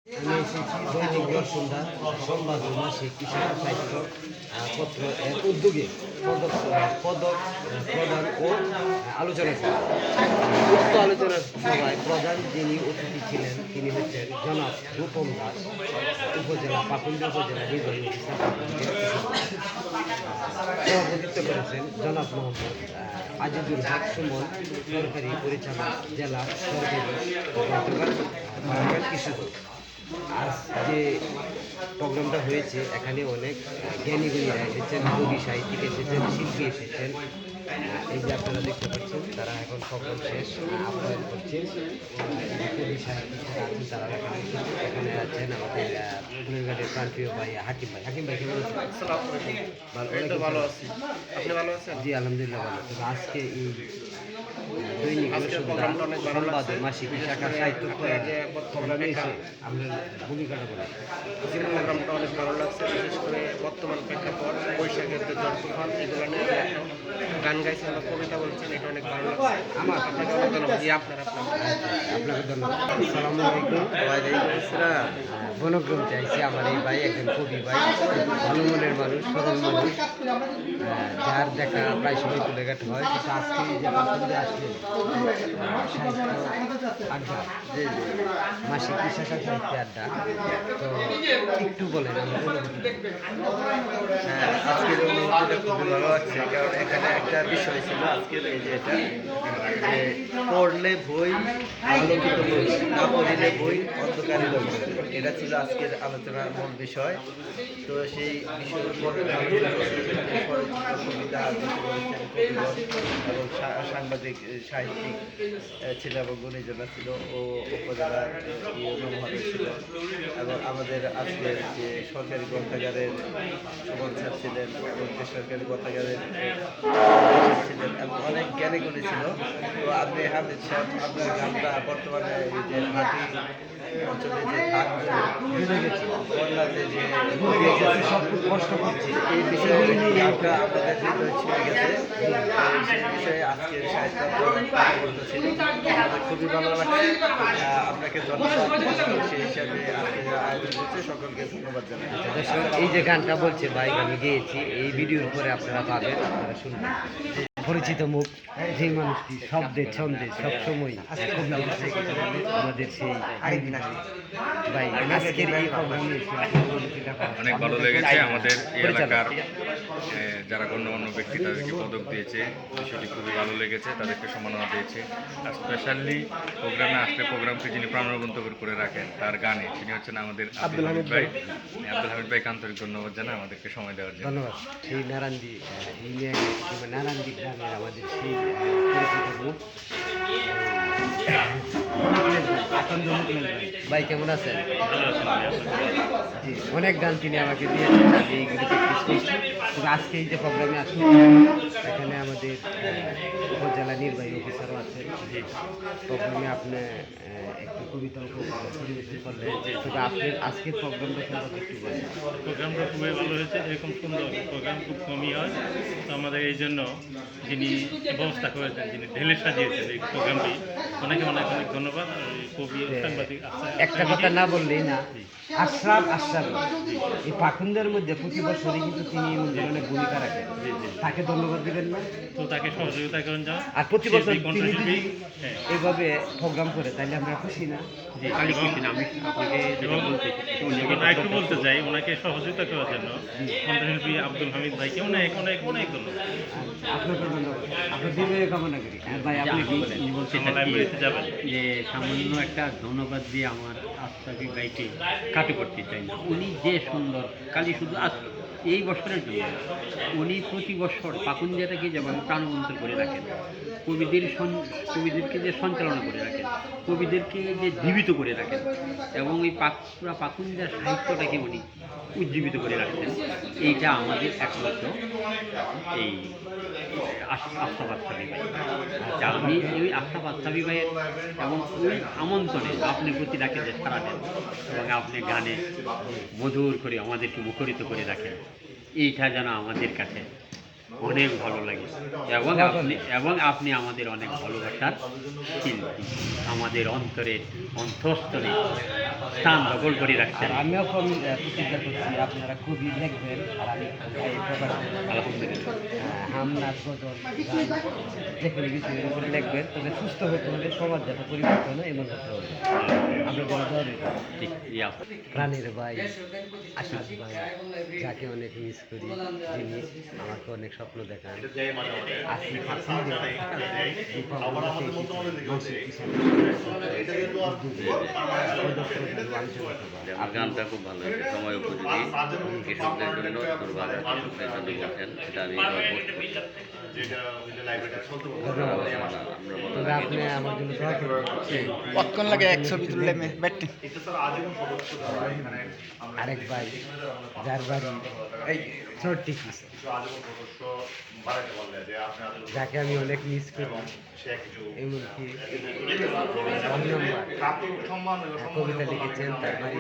আমি এসেছি দৈনিক রসুলদার সোমবার মাসিক কৃষক সাহিত্য পত্র এর উদ্যোগে পদক প্রদান ও আলোচনা সভা। উক্ত আলোচনা সভায় প্রধান যিনি অতিথি ছিলেন তিনি হচ্ছেন জনাব রূপম দাস, উপজেলা পাকুন্দি উপজেলা নির্বাহী অফিসার সভাপতিত্ব করেছেন জনাব মোহাম্মদ আজিজুল হক সুমন, সরকারি পরিচালক জেলা সরকারি কৃষক। আজ যে প্রোগ্রামটা হয়েছে এখানে অনেক জ্ঞানীগুণীরা এসেছেন, কবি সাহিত্যিক এসেছেন, শিল্পী এসেছেন। এই যে আপনারা দেখতে পাচ্ছেন তারা এখন প্রোগ্রাম শেষ আপ্যায়ন করছেন। কবি সাহিত্যিক আছেন তারা এখানে আছেন আমাদের ফুলেরঘাটের প্রান্তীয় ভাই হাকিম ভাই। হাকিম ভাই কেমন আছেন? ভালো আছি। আপনি ভালো আছেন? জি আলহামদুলিল্লাহ ভালো। তবে আজকে এই দৈনিক সংবাদ মাসিক শাখা সাহিত্য প্রোগ্রামে এসে আপনার ভূমিকাটা বলেন। প্রোগ্রামটা অনেক ভালো লাগছে, বিশেষ করে বর্তমান প্রেক্ষাপট, বৈশাখের যে ঝড় তুফান, এগুলো নিয়ে গান গাইছেন বা কবিতা বলছেন, এটা অনেক ভালো লাগছে। আমার আপনাকে অনেক ধন্যবাদ। জি, আপনাকে ধন্যবাদ। আসসালামু আলাইকুম। বনগ্রাম চাইছি আমার এই ভাই একজন কবি ভাই, ভালো মনের মানুষ, সরল মানুষ, যার দেখা প্রায় সময় ফুলেরঘাট হয়। কিন্তু আজকে যে পাখিতে আসলেন সাহিত্য আড্ডা, যে মাসিক শাখা সাহিত্য আড্ডা, তো একটু বলেন আমার অনুভূতি। আজকের অনুভূতিটা খুবই ভালো লাগছে, কারণ এখানে একটা বিষয় ছিল আজকের এই যে এটা যে পড়লে বই আলোকিত বই, না পড়িলে বই অন্ধকারে বই, এটা ছিল আজকের আলোচনার মূল বিষয়। তো সেই বিষয়ের উপরে কবিতা এবং সাংবাদিক সাহিত্যিক ছিল এবং গুণীজনা ছিল ও উপজেলার মহাদেব ছিল এবং আমাদের আজকের যে সরকারি গ্রন্থাগারের সুমন স্যার ছিলেন এবং বেসরকারি গ্রন্থাগারের ছিলেন এবং অনেক জ্ঞানীগুলি ছিল। তো আপনি হামিদ সাহেব, আপনার গানটা বর্তমানে এই যে মাটি অঞ্চলে যে ধান ভুলে গেছে, বন্যাতে যে কষ্ট করছে, এই বিষয়ে গানটা আপনাদের হৃদয় ছুঁয়ে গেছে। সেই বিষয়ে আজকের সাহিত্য ছিল, আমাদের খুবই ভালো লাগছে। আপনাকে ধন্যবাদ। সেই হিসাবে আজকে আয়োজন করছে, সকলকে ধন্যবাদ জানাই। এই যে গানটা বলছে ভাই, আমি গেয়েছি, এই ভিডিওর পরে আপনারা পাবেন, আপনারা শুনবেন। পরিচিত মুখ, যে মানুষটি শব্দে ছন্দে সবসময় আমাদের সেই ভাই আজকের এই অনেক ভালো লেগেছে। আমাদের এই এলাকার যারা গণ্যমান্য ব্যক্তি তাদেরকে পদক দিয়েছে, বিষয়টি খুবই ভালো লেগেছে, তাদেরকে সম্মাননা দিয়েছে। আর স্পেশালি প্রোগ্রামে আসলে প্রোগ্রামকে যিনি প্রাণবন্ত করে রাখেন তার গানে, তিনি হচ্ছেন আমাদের আব্দুল হামিদ ভাই। আব্দুল হামিদ ভাইকে আন্তরিক ধন্যবাদ জানাই আমাদেরকে সময় দেওয়ার জন্য। ধন্যবাদ। সেই নারায়ণদী নারায়ণদী গ্রামের আমাদের সেই পরিচিত মুখ ভাই, কেমন আছেন? জি, অনেক গান তিনি আমাকে দিয়েছেন, আমি এইগুলো প্র্যাকটিস করছি। তবে আজকে এই যে প্রোগ্রামে আসছি, এখানে আমাদের উপজেলা নির্বাহী অফিসারও আছেন। যে প্রোগ্রামে আপনি একটু কবিতা পরিবেশন করলেন, তবে আপনার আজকের প্রোগ্রামটা সম্পর্কে একটু বলেন। প্রোগ্রামটা খুবই ভালো হয়েছে, এরকম সুন্দর প্রোগ্রাম খুব কমই হয়। তো আমাদের এই জন্য যিনি ব্যবস্থা করেছেন, যিনি ঢেলে সাজিয়েছেন এই প্রোগ্রামটি, অনেক অনেক অনেক ধন্যবাদ। আর কবি সাংবাদিক একটা কথা না বললেই না, আশরাফ এই পাখুন্দের মধ্যে প্রতি বছরই কিন্তু তিনি এই মন্দিরে অনেক ভূমিকা রাখেন। তাকে ধন্যবাদ দিবেন না? তো তাকে সহযোগিতা করেন যাওয়া, আর প্রতি বছর তিনি যদি হ্যাঁ এইভাবে প্রোগ্রাম করে তাহলে আমরা খুশি না? আমি আপনাকে একটু বলতে চাই, ওনাকে সহযোগিতা করার জন্য কণ্ঠশিল্পী আব্দুল হামিদ ভাইকে অনেক অনেক অনেক ধন্যবাদ। আপনাকে ধন্যবাদ, আপনার দীর্ঘ কামনা করি। হ্যাঁ ভাই, আপনি লাইব্রেরিতে যাবেন? যে সামান্য একটা ধন্যবাদ দিয়ে আমার আস্থাকে গাইতে কাটে করতে চাই না। উনি যে সুন্দর খালি শুধু এই বছরের জন্য উনি প্রতি বছর পাকুন্দিয়াটাকে যেমন প্রাণবন্ত করে রাখেন, কবিদেরকে যে সঞ্চালনা করে রাখেন, কবিদেরকে যে জীবিত করে রাখেন এবং এই পুরা পাকুন্দিয়ার সাহিত্যটাকে উনি উজ্জীবিত করে রাখছেন, এইটা আমাদের একমাত্র এই আশরাফ আচ্ছাবি ভাই। আচ্ছা, আমি ওই আশরাফ আচ্ছাবি ভাইয়ের এবং ওই আমন্ত্রণে আপনার প্রতি ডাকে যে সারা দেন এবং আপনি গানে মধুর করে আমাদেরকে মুখরিত করে রাখেন, এইটা যেন আমাদের কাছে অনেক ভালো লাগে এবং আপনি আমাদের অনেক ভালোবাসার শিল্পী, আমাদের অন্তরের অন্তঃস্থলে স্থান দখল করে আর রাখছেন। আমিও প্রতিজ্ঞা করছি আপনারা কবি লিখবেন আর আমি এই প্রকাশ করব। আলহামদুলিল্লাহ। হামনাথ গজল গান যে কোনো কিছু এর উপরে লিখবেন, তবে সুস্থ হতে হলে সমাজ যাতে পরিবর্তন হয় এমন হতে হবে। আমরা যেন দৌড়ে ঠিক, ইয়া। প্রাণের ভাই আশাদ ভাই, যাকে অনেক মিস করি, যিনি আমাকে অনেক স্বপ্ন দেখান। আসিফ হাসান আমার গানটা খুব ভালো হয়েছে, সময় উপযোগী, কৃষকদের জন্য, দুর্বাজার কৃষকদের জন্য বলছেন, এটা আমি পোস্ট করি। তবে আপনি আমার জন্য দোয়া করবেন। কতক্ষণ লাগে এক ছবি তুললে ব্যাটটি? আরেক ভাই যার বাড়ি এই ছোট্টি কিছু, যাকে আমি অনেক মিস করি, এমনকি কবিতা লিখেছেন তার বাড়ি